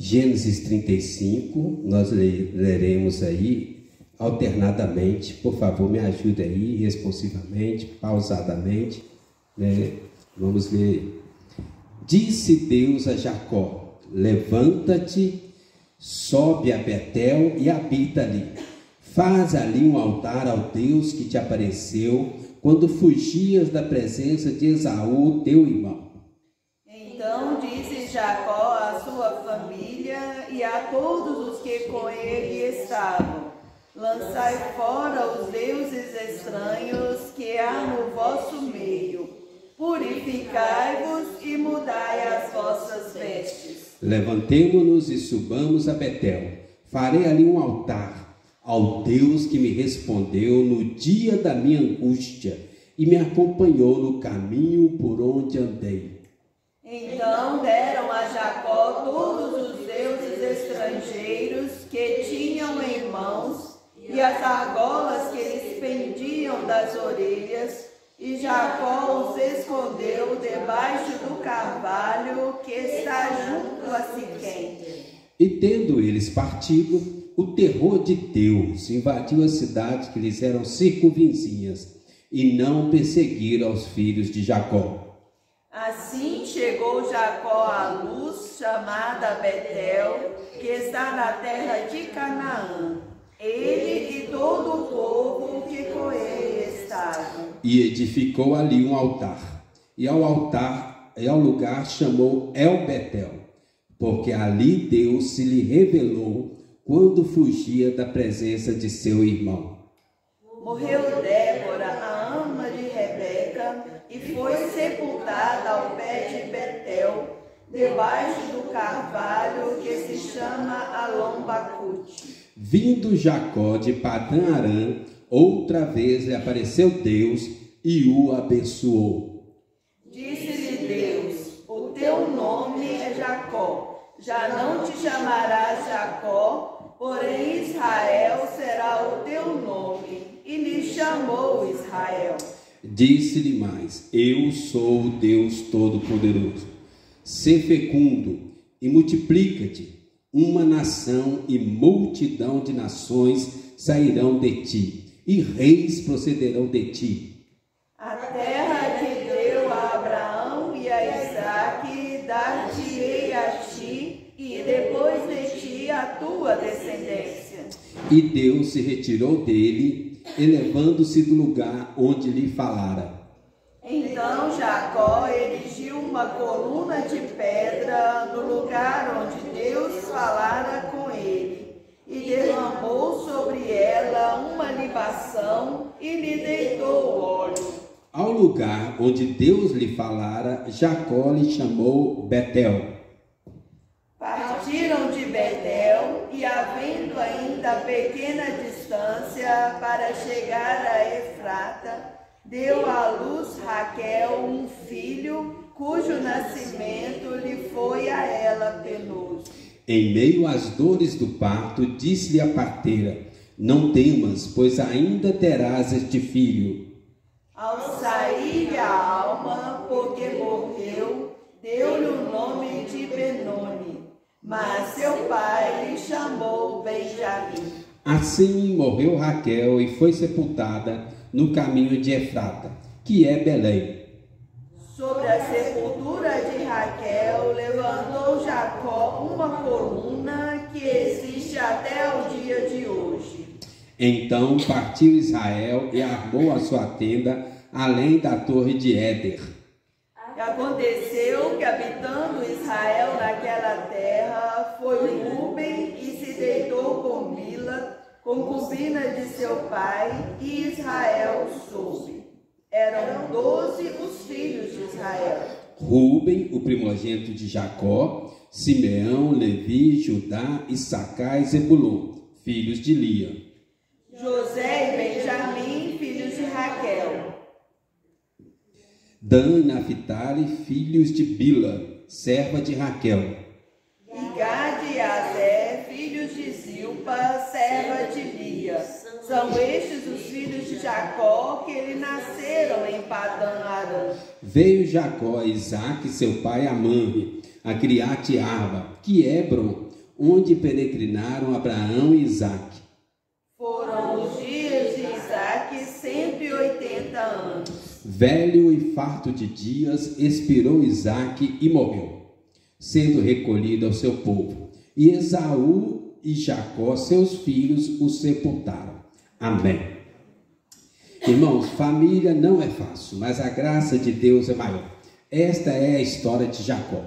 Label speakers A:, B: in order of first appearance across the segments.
A: Gênesis 35, nós leremos aí alternadamente. Por favor, me ajude aí, responsivamente, pausadamente, né? Vamos ler. Disse Deus a Jacó: levanta-te, sobe a Betel e habita ali. Faz ali um altar ao Deus que te apareceu quando fugias da presença de Esaú, teu irmão.
B: Então disse Jacó à sua família e a todos os que com ele estavam: lançai fora os deuses estranhos que há no vosso meio. Purificai-vos e mudai as vossas vestes.
A: Levantemo-nos e subamos a Betel. Farei ali um altar ao Deus que me respondeu no dia da minha angústia e me acompanhou no caminho por onde andei.
B: Então deram a Jacó todos os deuses estrangeiros que tinham em mãos e as argolas que lhes pendiam das orelhas, e Jacó os escondeu debaixo do carvalho que está junto a Siquém.
A: E tendo eles partido, o terror de Deus invadiu as cidades que lhes eram circunvizinhas, e não perseguiram os filhos de Jacó.
B: Assim chegou Jacó à luz chamada Betel, que está na terra de Canaã, ele e todo o povo que com ele estava.
A: E edificou ali um altar, e ao lugar chamou El Betel, porque ali Deus se lhe revelou quando fugia da presença de seu irmão.
B: Morreu Débora, a ama de Rebeca, e foi sepultada ao pé de Betel, debaixo do carvalho que se chama Alom-Bacute.
A: Vindo Jacó de Padã Arã, outra vez lhe apareceu Deus e o abençoou.
B: Disse-lhe Deus: o teu nome é Jacó, já não te chamarás Jacó, porém Israel será o teu nome. E lhe chamou Israel.
A: Disse-lhe mais: eu sou o Deus Todo-Poderoso. Sê fecundo e multiplica-te. Uma nação e multidão de nações sairão de ti, e reis procederão de ti.
B: A terra que deu a Abraão e a Isaque, dar-te-ei a ti, e depois de ti a tua descendência.
A: E Deus se retirou dele, elevando-se do lugar onde lhe falara.
B: Então Jacó erigiu uma coluna de pedra no lugar onde Deus falara com ele, e derramou sobre ela uma libação e lhe deitou óleo.
A: Ao lugar onde Deus lhe falara, Jacó lhe chamou Betel.
B: Partiram de Betel e, havendo ainda pequena distância para chegar a Efrata, deu à luz Raquel um filho, cujo nascimento lhe foi a ela penoso.
A: Em meio às dores do parto, disse-lhe a parteira: não temas, pois ainda terás este filho.
B: Ao sair-lhe a alma, porque morreu, deu-lhe o nome de Benoni, mas seu pai lhe chamou Benjamim.
A: Assim morreu Raquel e foi sepultada no caminho de Efrata, que é Belém.
B: Sobre a sepultura de Raquel, levantou Jacó uma coluna que existe até o dia de hoje.
A: Então partiu Israel e armou a sua tenda além da torre de Éder.
B: Aconteceu que, habitando Israel naquela terra, foi Ruben e se deitou com Bila, concubina de seu pai, e Israel soube. Eram 12 os filhos de Israel.
A: Ruben, o primogênito de Jacó, Simeão, Levi, Judá, Issacar e Zebulon, filhos de Lia.
B: José e Benjamim, filhos de Raquel.
A: Dan e Naphtali, filhos de Bila, serva de Raquel.
B: E Gade e Aser, filhos de Zilpa, serva de Lia. São estes os filhos de Jacó que lhe nasceram em Padã Arã.
A: Veio Jacó a Isaque, seu pai, a Manre, a Criate Arba, que Hebron, onde peregrinaram Abraão e Isaque.
B: Foram os dias de Isaque 180 anos.
A: Velho e farto de dias, expirou Isaque e morreu, sendo recolhido ao seu povo. E Esaú e Jacó, seus filhos, o sepultaram. Amém. Irmãos, família não é fácil, mas a graça de Deus é maior. Esta é a história de Jacó.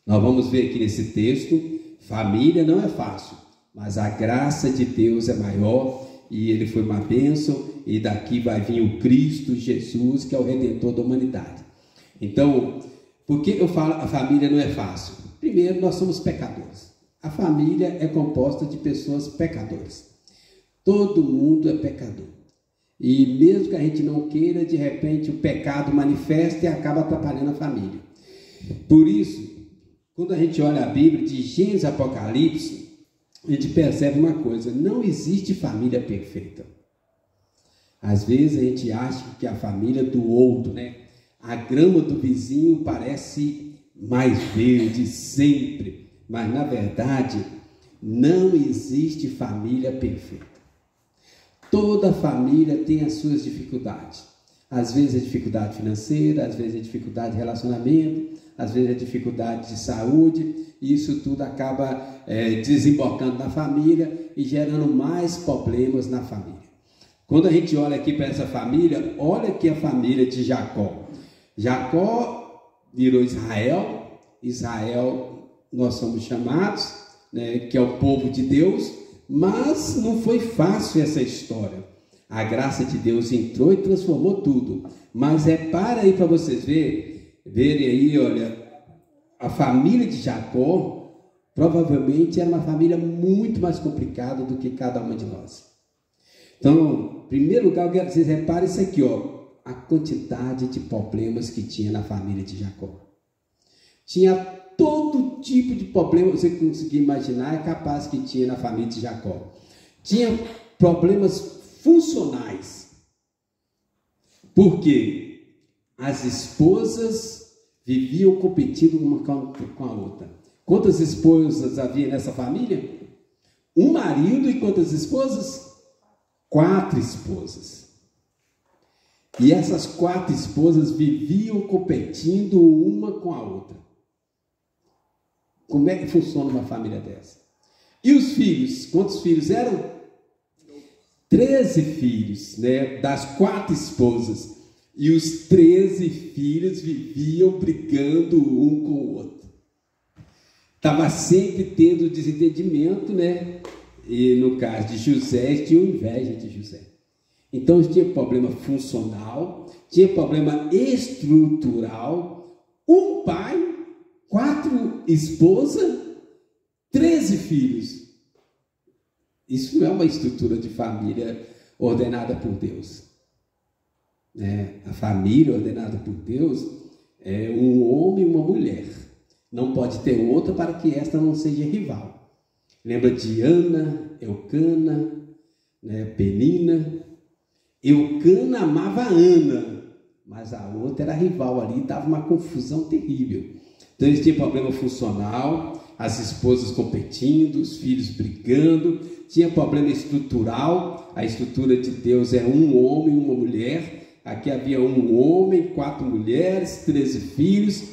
A: Nós vamos ver aqui nesse texto, família não é fácil, mas a graça de Deus é maior, e ele foi uma bênção, e daqui vai vir o Cristo Jesus, que é o Redentor da humanidade. Então, por que eu falo a família não é fácil? Primeiro, nós somos pecadores. A família é composta de pessoas pecadoras. Todo mundo é pecador. E mesmo que a gente não queira, de repente o pecado manifesta e acaba atrapalhando a família. Por isso, quando a gente olha a Bíblia, de Gênesis a Apocalipse, a gente percebe uma coisa: não existe família perfeita. Às vezes a gente acha que a família do outro, a grama do vizinho parece mais verde sempre, mas na verdade não existe família perfeita. Toda família tem as suas dificuldades. Às vezes é dificuldade financeira, às vezes é dificuldade de relacionamento, às vezes é dificuldade de saúde, e isso tudo acaba desembocando na família e gerando mais problemas na família. Quando a gente olha aqui para essa família, olha aqui a família de Jacó. Jacó virou Israel. Israel, nós somos chamados, que é o povo de Deus, mas não foi fácil essa história. A graça de Deus entrou e transformou tudo. Mas para aí para vocês verem aí, olha, a família de Jacó provavelmente era uma família muito mais complicada do que cada uma de nós. Então, em primeiro lugar, eu quero que vocês reparem isso aqui, a quantidade de problemas que tinha na família de Jacó. Tinha todo tipo de problema, você conseguir imaginar, é capaz que tinha na família de Jacó. Tinha problemas funcionais. Por quê? As esposas viviam competindo uma com a outra. Quantas esposas havia nessa família? Um marido e quantas esposas? 4 esposas. E essas 4 esposas viviam competindo uma com a outra. Como é que funciona uma família dessa? E os filhos? Quantos filhos eram? 13 filhos, das 4 esposas. E os 13 filhos viviam brigando um com o outro. Estava sempre tendo desentendimento, E no caso de José, tinha inveja de José. Então tinha problema funcional, tinha problema estrutural. Um pai, 4 esposas, 13 filhos. Isso não é uma estrutura de família ordenada por Deus. A família ordenada por Deus é um homem e uma mulher. Não pode ter outra para que esta não seja rival. Lembra de Ana, Eucana, Penina? Eucana amava Ana, mas a outra era rival ali, dava uma confusão terrível. Então eles tinham problema funcional, as esposas competindo, os filhos brigando, tinha problema estrutural. A estrutura de Deus é um homem e uma mulher. Aqui havia um homem, 4 mulheres, 13 filhos,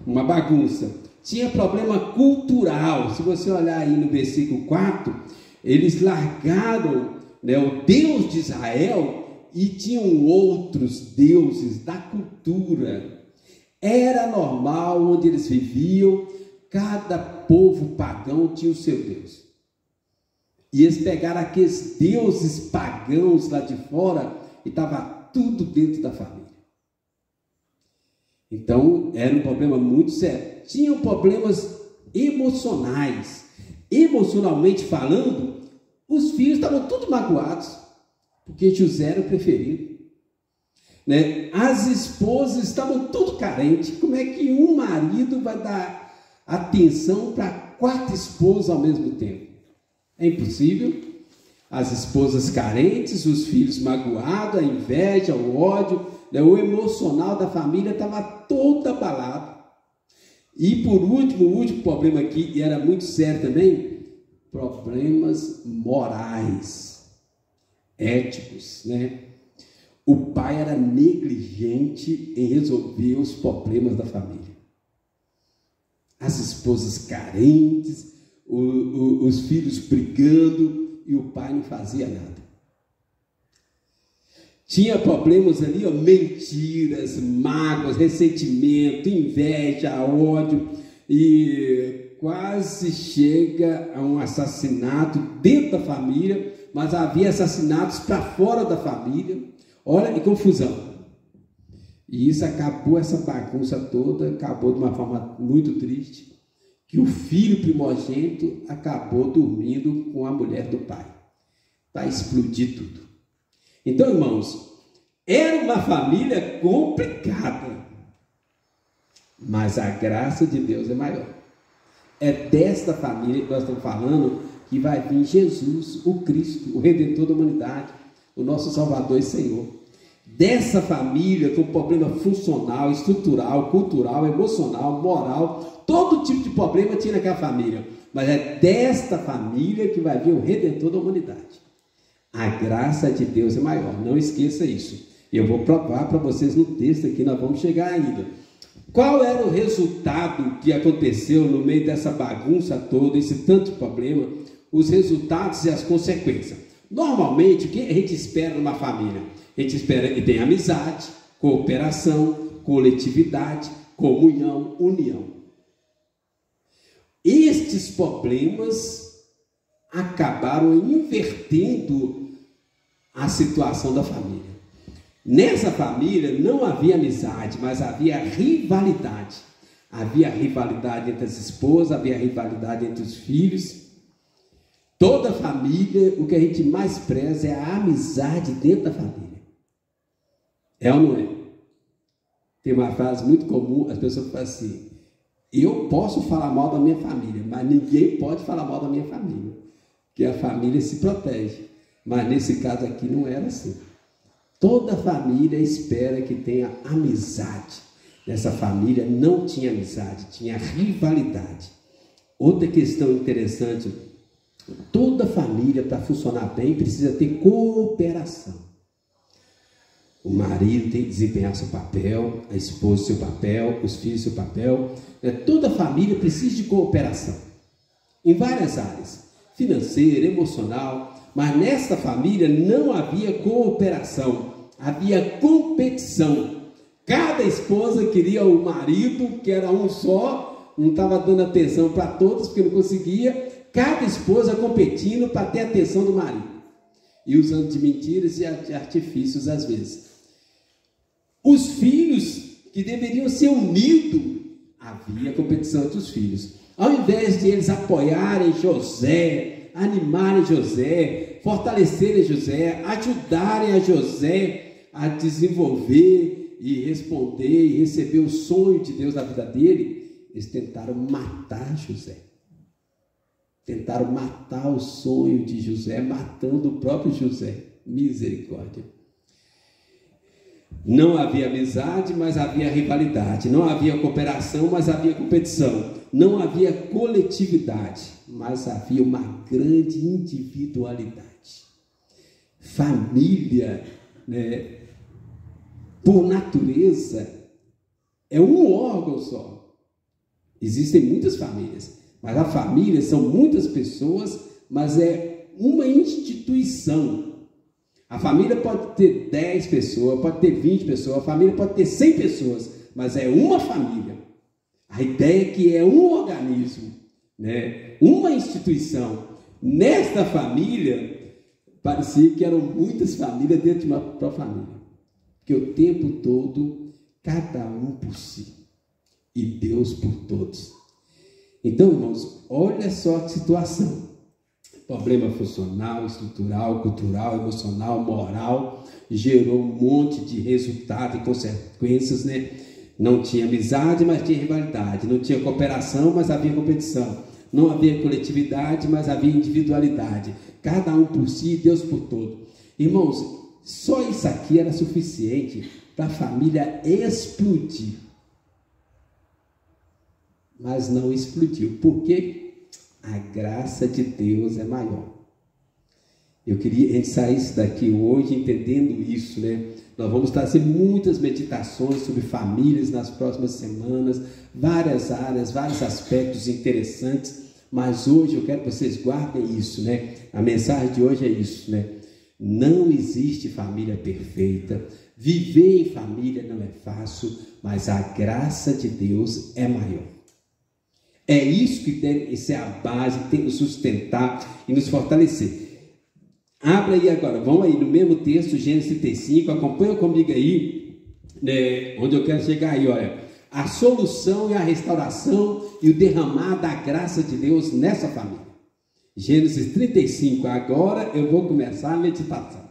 A: uma bagunça. Tinha problema cultural. Se você olhar aí no versículo 4, eles largaram o Deus de Israel e tinham outros deuses da cultura. Era normal onde eles viviam, cada povo pagão tinha o seu Deus. E eles pegaram aqueles deuses pagãos lá de fora e estava tudo dentro da família. Então, era um problema muito sério. Tinham problemas emocionais. Emocionalmente falando, os filhos estavam todos magoados, porque José era o preferido. As esposas estavam tudo carentes. Como é que um marido vai dar atenção para 4 esposas ao mesmo tempo? É impossível. As esposas carentes, os filhos magoados, a inveja, o ódio, o emocional da família estava todo abalado. E por último, o último problema aqui, e era muito sério também, problemas morais, éticos, né? O pai era negligente em resolver os problemas da família. As esposas carentes, os filhos brigando, e o pai não fazia nada. Tinha problemas ali, mentiras, mágoas, ressentimento, inveja, ódio, e quase chega a um assassinato dentro da família, mas havia assassinatos para fora da família. Olha que confusão. E isso acabou, essa bagunça toda, acabou de uma forma muito triste, que o filho primogênito acabou dormindo com a mulher do pai. Vai explodir tudo. Então, irmãos, era uma família complicada, mas a graça de Deus é maior. É desta família que nós estamos falando que vai vir Jesus, o Cristo, o Redentor da humanidade, o nosso Salvador e Senhor. Dessa família com problema funcional, estrutural, cultural, emocional, moral, todo tipo de problema tinha naquela família, mas é desta família que vai vir o Redentor da humanidade. A graça de Deus é maior, não esqueça isso. Eu vou provar para vocês no texto aqui, nós vamos chegar ainda. Qual era o resultado que aconteceu no meio dessa bagunça toda, esse tanto problema, os resultados e as consequências? Normalmente, o que a gente espera numa família? A gente espera que tenha amizade, cooperação, coletividade, comunhão, união. Estes problemas acabaram invertendo a situação da família. Nessa família não havia amizade, mas havia rivalidade. Havia rivalidade entre as esposas, havia rivalidade entre os filhos. Toda família, o que a gente mais preza é a amizade dentro da família. É ou não é? Tem uma frase muito comum, as pessoas falam assim: eu posso falar mal da minha família, mas ninguém pode falar mal da minha família, porque a família se protege. Mas nesse caso aqui não era assim. Toda família espera que tenha amizade. Nessa família não tinha amizade, tinha rivalidade. Outra questão interessante: toda família, para funcionar bem, precisa ter cooperação. O marido tem que desempenhar seu papel, a esposa seu papel, os filhos seu papel. Toda família precisa de cooperação em várias áreas, financeira, emocional. Mas nesta família não havia cooperação, havia competição. Cada esposa queria o marido, que era um só, não estava dando atenção para todos, porque não conseguia. Cada esposa competindo para ter a atenção do marido, e usando de mentiras e artifícios às vezes. Os filhos que deveriam ser unidos, havia competição entre os filhos. Ao invés de eles apoiarem José, animarem José, fortalecerem José, ajudarem a José a desenvolver e responder e receber o sonho de Deus na vida dele, eles tentaram matar José. Tentaram matar o sonho de José, matando o próprio José. Misericórdia. Não havia amizade, mas havia rivalidade. Não havia cooperação, mas havia competição. Não havia coletividade, mas havia uma grande individualidade. Família, né, por natureza, é um órgão só. Existem muitas famílias, mas a família são muitas pessoas, mas é uma instituição. A família pode ter 10 pessoas, pode ter 20 pessoas, a família pode ter 100 pessoas, mas é uma família. A ideia é que é um organismo, né? Uma instituição. Nesta família, parecia que eram muitas famílias dentro de uma própria família. Porque o tempo todo, cada um por si, e Deus por todos. Então, irmãos, olha só que situação. Problema funcional, estrutural, cultural, emocional, moral, gerou um monte de resultados e consequências, né? Não tinha amizade, mas tinha rivalidade. Não tinha cooperação, mas havia competição. Não havia coletividade, mas havia individualidade. Cada um por si e Deus por todo. Irmãos, só isso aqui era suficiente para a família explodir. mas não explodiu. Por quê? A graça de Deus é maior. Eu queria que a gente saísse daqui hoje entendendo isso, né? Nós vamos trazer muitas meditações sobre famílias nas próximas semanas, várias áreas, vários aspectos interessantes, mas hoje eu quero que vocês guardem isso, né? A mensagem de hoje é isso, né? Não existe família perfeita, viver em família não é fácil, mas a graça de Deus é maior. É isso que deve ser a base, que tem que nos sustentar e nos fortalecer. Abra aí agora, vamos aí no mesmo texto, Gênesis 35, acompanha comigo aí, né, onde eu quero chegar aí, olha. A solução e a restauração e o derramar da graça de Deus nessa família. Gênesis 35, agora eu vou começar a meditação.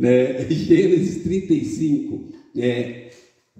A: Gênesis 35,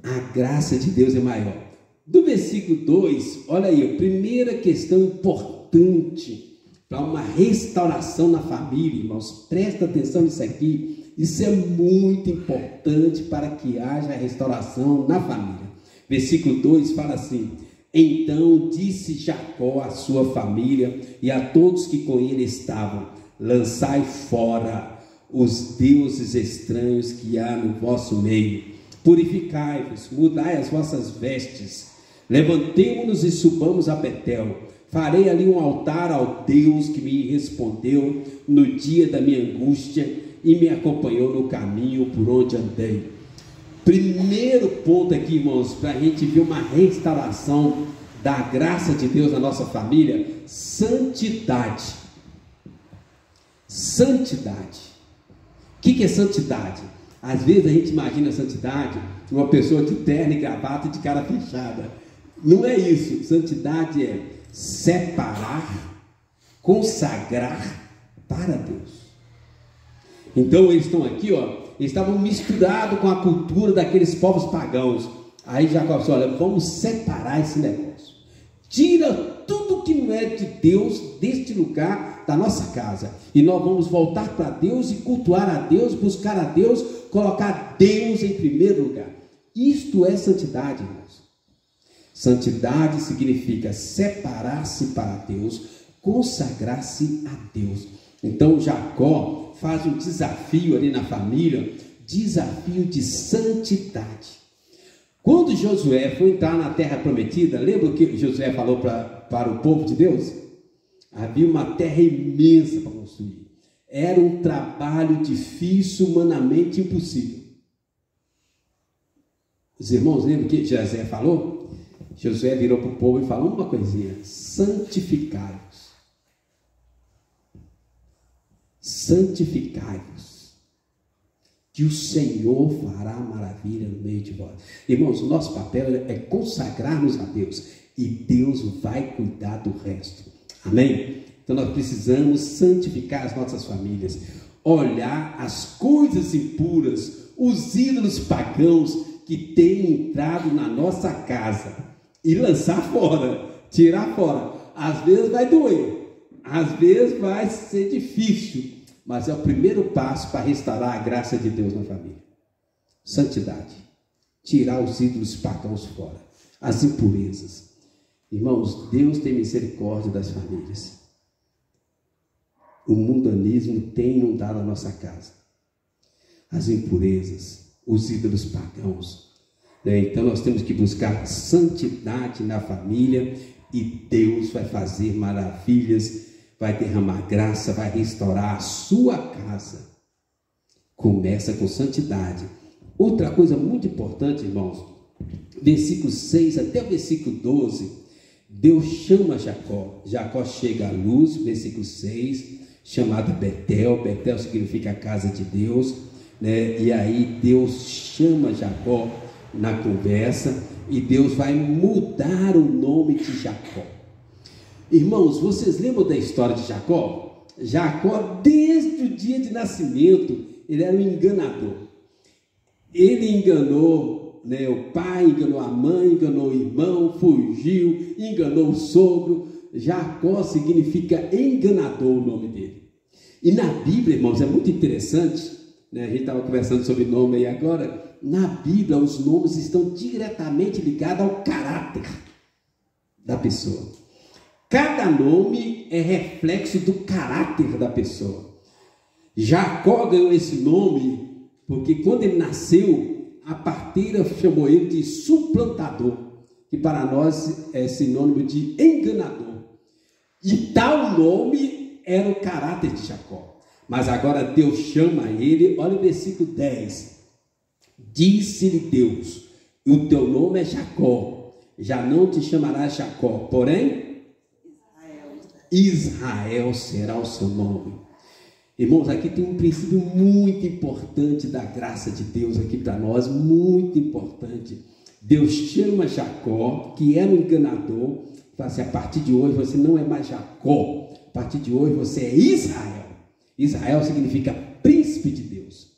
A: a graça de Deus é maior. Do versículo 2, olha aí, a primeira questão importante para uma restauração na família, irmãos, presta atenção nisso aqui, isso é muito importante para que haja restauração na família. Versículo 2 fala assim: então disse Jacó à sua família e a todos que com ele estavam: lançai fora os deuses estranhos que há no vosso meio, purificai-vos, mudai as vossas vestes, levantemo-nos e subamos a Betel. Farei ali um altar ao Deus que me respondeu no dia da minha angústia e me acompanhou no caminho por onde andei. Primeiro ponto aqui, irmãos, para a gente ver uma restauração da graça de Deus na nossa família: santidade. Santidade. O que é santidade? Às vezes a gente imagina a santidade uma pessoa de terno e gravata e de cara fechada. Não é isso. Santidade é separar, consagrar para Deus. Então eles estão aqui, ó, eles estavam misturados com a cultura daqueles povos pagãos. Aí Jacó disse: olha, vamos separar esse negócio, tira tudo que não é de Deus deste lugar, da nossa casa, e nós vamos voltar para Deus e cultuar a Deus, buscar a Deus, colocar Deus em primeiro lugar. Isto é santidade, irmãos. Santidade significa separar-se para Deus, consagrar-se a Deus. Então Jacó faz um desafio ali na família, desafio de santidade. Quando Josué foi entrar na terra prometida, lembra o que Josué falou para o povo de Deus? Havia uma terra imensa para construir. Era um trabalho difícil, humanamente impossível. Os irmãos lembram o que Josué falou? Josué virou para o povo e falou uma coisinha: santificai-vos. Santificai-vos, que o Senhor fará maravilha no meio de vós. Irmãos, o nosso papel é consagrar-nos a Deus, e Deus vai cuidar do resto. Amém? Então nós precisamos santificar as nossas famílias, olhar as coisas impuras, os ídolos pagãos que têm entrado na nossa casa e lançar fora, tirar fora. Às vezes vai doer, às vezes vai ser difícil, mas é o primeiro passo para restaurar a graça de Deus na família. Santidade, tirar os ídolos pagãos fora, as impurezas. Irmãos, Deus tem misericórdia das famílias. O mundanismo tem inundado a nossa casa, as impurezas, os ídolos pagãos. Então nós temos que buscar santidade na família, e Deus vai fazer maravilhas, vai derramar graça, vai restaurar a sua casa. Começa com santidade. Outra coisa muito importante, irmãos, versículo 6 até o versículo 12, Deus chama Jacó. Jacó chega à luz, versículo 6, chamada Betel. Betel significa a casa de Deus, né? E aí Deus chama Jacó na conversa, e Deus vai mudar o nome de Jacó. Irmãos, vocês lembram da história de Jacó? Jacó, desde o dia de nascimento, ele era um enganador. Ele enganou, né, o pai, enganou a mãe, enganou o irmão, fugiu, enganou o sogro. Jacó significa enganador, o nome dele. E na Bíblia, irmãos, é muito interessante, né? A gente estava conversando sobre nome aí agora. Na Bíblia, os nomes estão diretamente ligados ao caráter. da pessoa. Cada nome é reflexo do caráter da pessoa. Jacó ganhou esse nome porque quando ele nasceu, a parteira chamou ele de suplantador, que para nós é sinônimo de enganador. E tal nome era o caráter de Jacó. Mas agora Deus chama ele, olha o versículo 10. Disse-lhe Deus: o teu nome é Jacó, já não te chamarás Jacó, porém Israel será o seu nome. Irmãos, aqui tem um princípio muito importante da graça de Deus aqui para nós, muito importante. Deus chama Jacó, que era um enganador, fala assim: a partir de hoje você não é mais Jacó, a partir de hoje você é Israel. Israel significa príncipe de Deus,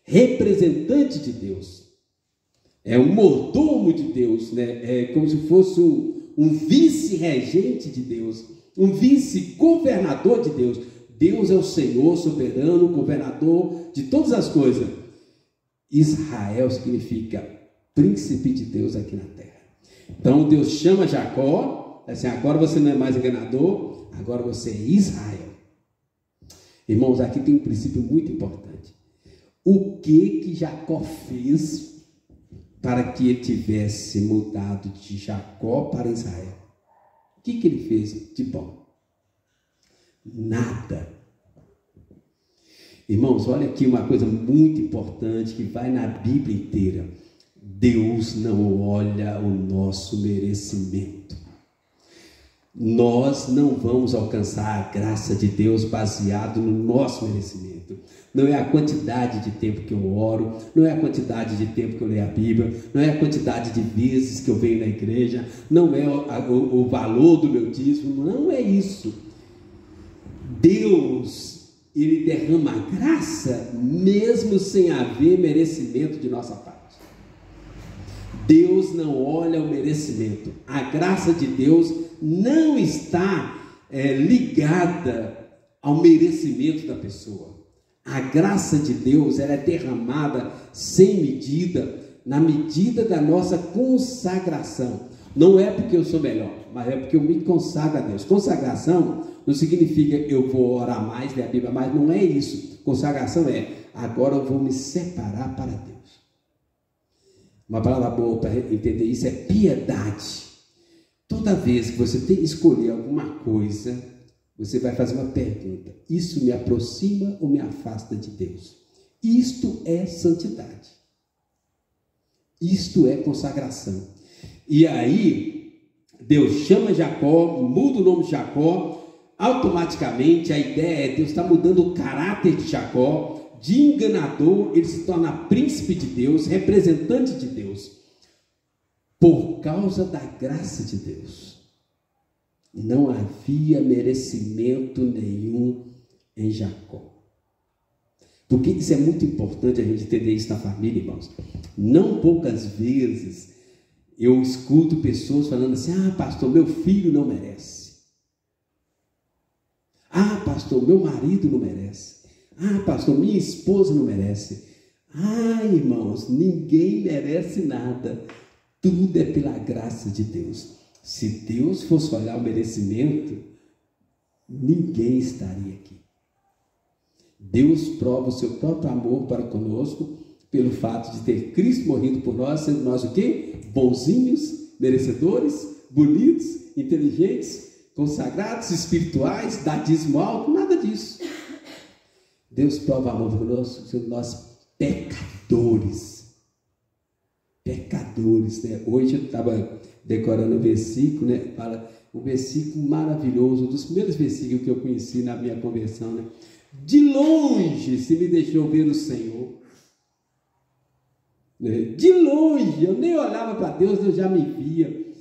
A: representante de Deus, é um mordomo de Deus, né? É como se fosse um vice-regente de Deus, um vice-governador de Deus. Deus é o Senhor soberano, governador de todas as coisas. Israel significa príncipe de Deus aqui na terra. Então Deus chama Jacó, assim: agora você não é mais enganador, agora você é Israel. Irmãos, aqui tem um princípio muito importante. O que Jacó fez para que ele tivesse mudado de Jacó para Israel? O que ele fez de bom? Nada. Irmãos, olha aqui uma coisa muito importante que vai na Bíblia inteira. Deus não olha o nosso merecimento. Nós não vamos alcançar a graça de Deus baseado no nosso merecimento. Não é a quantidade de tempo que eu oro, não é a quantidade de tempo que eu leio a Bíblia, não é a quantidade de vezes que eu venho na igreja, não é o valor do meu dízimo, não é isso. Deus, Ele derrama a graça mesmo sem haver merecimento de nossa parte. Deus não olha o merecimento. A graça de Deus não está ligada ao merecimento da pessoa. A graça de Deus, ela é derramada sem medida, na medida da nossa consagração. Não é porque eu sou melhor, mas é porque eu me consagro a Deus. Consagração não significa eu vou orar mais, ler a Bíblia mais, não é isso. Consagração é: agora eu vou me separar para Deus. Uma palavra boa para entender isso é piedade. Toda vez que você tem que escolher alguma coisa, você vai fazer uma pergunta: isso me aproxima ou me afasta de Deus? Isto é santidade. Isto é consagração. E aí, Deus chama Jacó, muda o nome de Jacó. Automaticamente a ideia é: Deus está mudando o caráter de Jacó. De enganador, ele se torna príncipe de Deus, representante de Deus, por causa da graça de Deus. Não havia merecimento nenhum em Jacó. Porque isso é muito importante a gente entender isso na família, irmãos. Não poucas vezes eu escuto pessoas falando assim: ah, pastor, meu filho não merece. Ah, pastor, meu marido não merece. Ah, pastor, minha esposa não merece. Ah, irmãos, ninguém merece nada. Tudo é pela graça de Deus. Se Deus fosse olhar o merecimento, ninguém estaria aqui. Deus prova o seu próprio amor para conosco pelo fato de ter Cristo morrido por nós, sendo nós o quê? Bonzinhos, merecedores, bonitos, inteligentes, consagrados, espirituais, dá dízimo alto, nada disso. Deus prova amor por nós, sendo nós pecadores. Pecadores, né? Hoje eu estava decorando um versículo, né? Fala um versículo maravilhoso, um dos primeiros versículos que eu conheci na minha conversão, né? De longe se me deixou ver o Senhor. De longe, eu nem olhava para Deus, Deus já me via.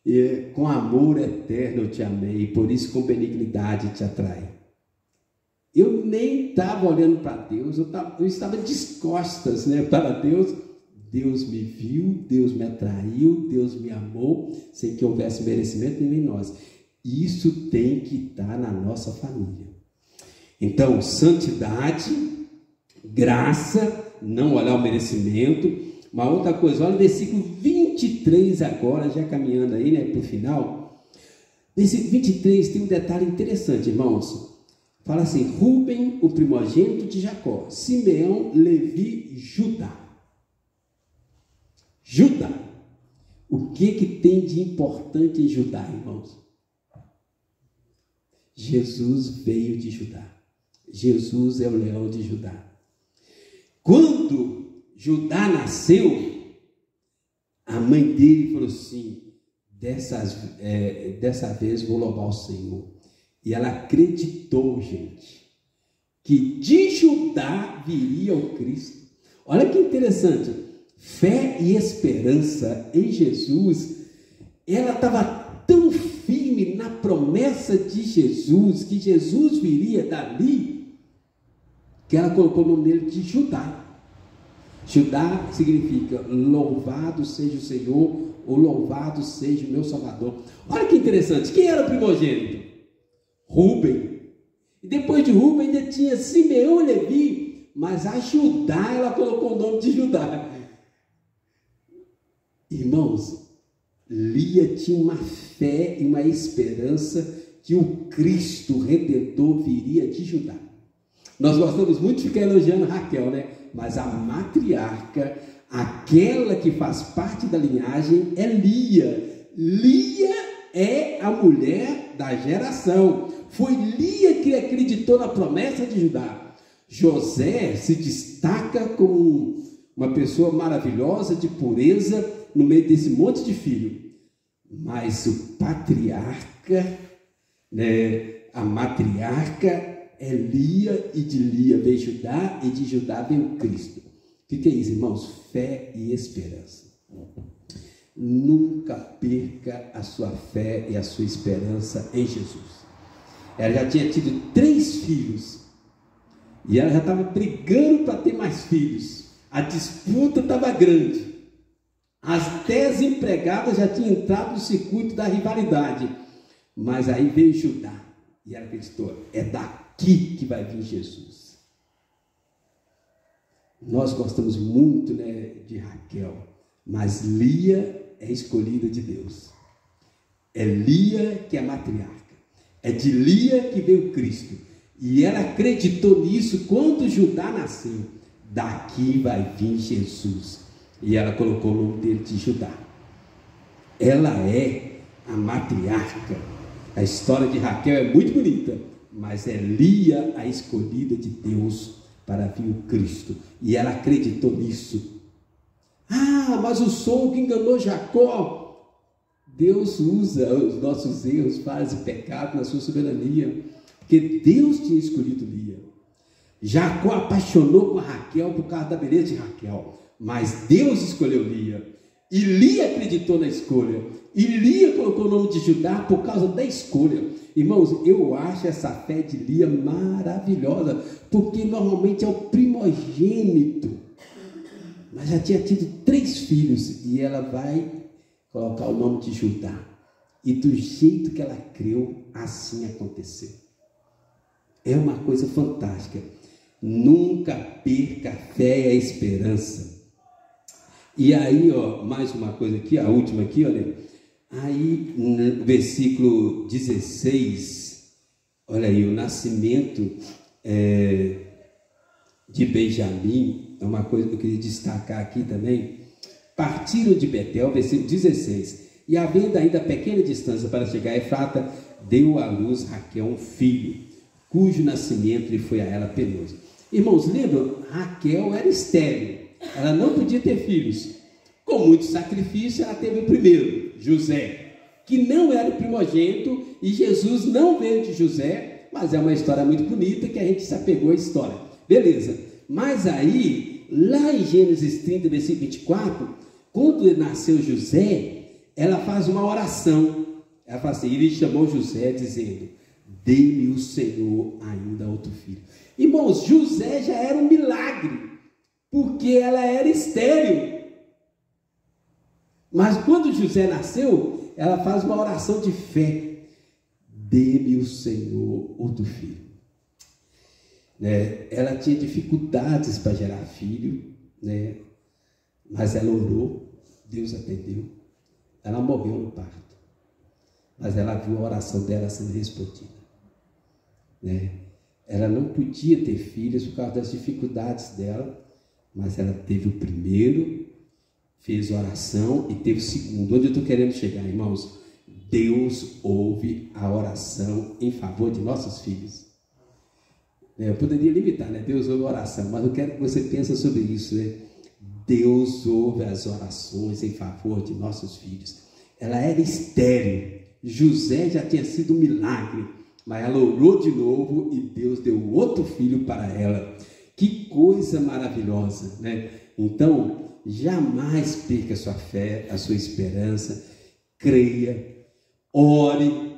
A: E, com amor eterno eu te amei, por isso com benignidade te atrai. Eu nem estava olhando para Deus, eu estava descostas, né, para Deus. Deus me viu, Deus me atraiu, Deus me amou, sem que houvesse merecimento nenhum em nós. Isso tem que estar na nossa família. Então, santidade, graça, não olhar o merecimento. Uma outra coisa, olha o versículo 23 agora, já caminhando aí, né, para o final. Versículo 23 tem um detalhe interessante, irmãos. Fala assim: Rúben, o primogênito de Jacó, Simeão, Levi, Judá. Judá. O que tem de importante em Judá, irmãos? Jesus veio de Judá. Jesus é o leão de Judá. Quando Judá nasceu, a mãe dele falou assim: dessa vez vou louvar o Senhor. E ela acreditou, gente, que de Judá viria o Cristo. Olha que interessante, fé e esperança em Jesus. Ela estava tão firme na promessa de Jesus, que Jesus viria dali, que ela colocou o nome dele de Judá. Judá significa louvado seja o Senhor, ou louvado seja o meu Salvador. Olha que interessante, quem era o primogênito? Rúben. E depois de Rúben ainda tinha Simeão e Levi, mas a Judá, ela colocou o nome de Judá. Irmãos, Lia tinha uma fé e uma esperança que o Cristo Redentor viria de Judá. Nós gostamos muito de ficar elogiando Raquel, né? Mas a matriarca, aquela que faz parte da linhagem, é Lia. Lia é a mulher da geração. Foi Lia que acreditou na promessa de Judá. José se destaca como uma pessoa maravilhosa, de pureza, no meio desse monte de filho. Mas o patriarca, né, a matriarca é Lia, e de Lia veio Judá, e de Judá veio Cristo. O que é isso, irmãos? Fé e esperança. Nunca perca a sua fé e a sua esperança em Jesus. Ela já tinha tido 3 filhos, e ela já estava brigando para ter mais filhos. A disputa estava grande. As 10 empregadas já tinham entrado no circuito da rivalidade. Mas aí veio Judá, e ela acreditou: é daqui que vai vir Jesus. Nós gostamos muito, né, de Raquel, mas Lia é escolhida de Deus. É Lia que é a matriarca. É de Lia que veio Cristo. E ela acreditou nisso quando Judá nasceu. Daqui vai vir Jesus. E ela colocou o nome dele de Judá. Ela é a matriarca. A história de Raquel é muito bonita, mas é Lia a escolhida de Deus para vir o Cristo. E ela acreditou nisso. Ah, mas o sogro enganou Jacó. Deus usa os nossos erros, falhas e pecados na sua soberania, porque Deus tinha escolhido Lia. Jacó apaixonou com Raquel por causa da beleza de Raquel, mas Deus escolheu Lia. E Lia acreditou na escolha. E Lia colocou o nome de Judá por causa da escolha. Irmãos, eu acho essa fé de Lia maravilhosa, porque normalmente é o primogênito, mas já tinha tido 3 filhos, e ela vai colocar o nome de Judá. E do jeito que ela creu, assim aconteceu. É uma coisa fantástica. Nunca perca a fé e a esperança. E aí, ó, mais uma coisa aqui, a última aqui, olha. Aí, no versículo 16, olha aí, o nascimento de Benjamim, é uma coisa que eu queria destacar aqui também. Partiram de Betel, versículo 16, e havendo ainda pequena distância para chegar a Efrata, deu à luz Raquel um filho, cujo nascimento lhe foi a ela penoso. Irmãos, lembram? Raquel era estéril, ela não podia ter filhos. Com muito sacrifício, ela teve o primeiro, José, que não era o primogênito, e Jesus não veio de José, mas é uma história muito bonita que a gente se apegou à história. Beleza, mas aí, lá em Gênesis 30, versículo 24, quando nasceu José, ela faz uma oração. Ela fala assim: ele chamou José dizendo: dê-me o Senhor ainda outro filho. Irmãos, José já era um milagre, porque ela era estéril. Mas quando José nasceu, ela faz uma oração de fé: dê-me o Senhor outro filho. Né? Ela tinha dificuldades para gerar filho, né? Mas ela orou, Deus atendeu. Ela morreu no parto. mas ela viu a oração dela sendo respondida, né? Ela não podia ter filhos por causa das dificuldades dela, mas ela teve o primeiro, fez oração e teve o segundo. Onde eu estou querendo chegar, irmãos? Deus ouve a oração em favor de nossos filhos. Eu poderia limitar, né? Deus ouve a oração, mas eu quero que você pense sobre isso, né? Deus ouve as orações em favor de nossos filhos. Ela era estéril. José já tinha sido um milagre, mas ela orou de novo e Deus deu outro filho para ela. Que coisa maravilhosa, né? Então, jamais perca a sua fé, a sua esperança. Creia, ore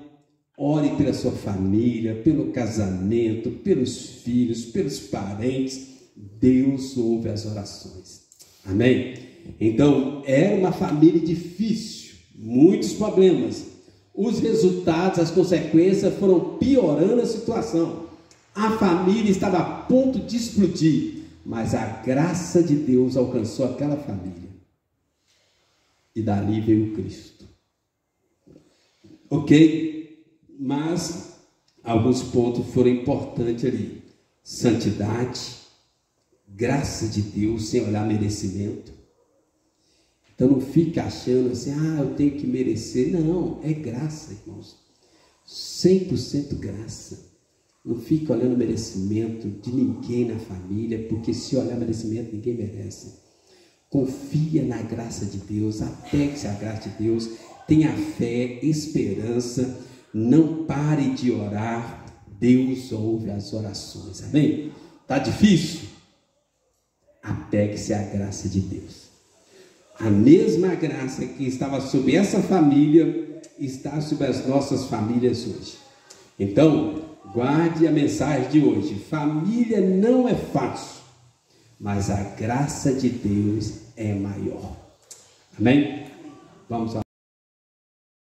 A: pela sua família, pelo casamento, pelos filhos, pelos parentes. Deus ouve as orações. Amém? Então, era uma família difícil, muitos problemas. Os resultados, as consequências foram piorando a situação. A família estava a ponto de explodir, mas a graça de Deus alcançou aquela família. E dali veio Cristo. Ok? Mas alguns pontos foram importantes ali. Santidade, graça de Deus, sem olhar merecimento. Então não fica achando assim, eu tenho que merecer. Não, é graça, irmãos. 100% graça. Não fica olhando merecimento de ninguém na família, porque se olhar merecimento, ninguém merece. Confia na graça de Deus, apegue-se à graça de Deus, tenha fé, esperança, não pare de orar. Deus ouve as orações, amém? Está difícil? Apegue-se à graça de Deus. A mesma graça que estava sobre essa família está sobre as nossas famílias hoje. Então, guarde a mensagem de hoje. Família não é fácil, mas a graça de Deus é maior. Amém? Vamos lá.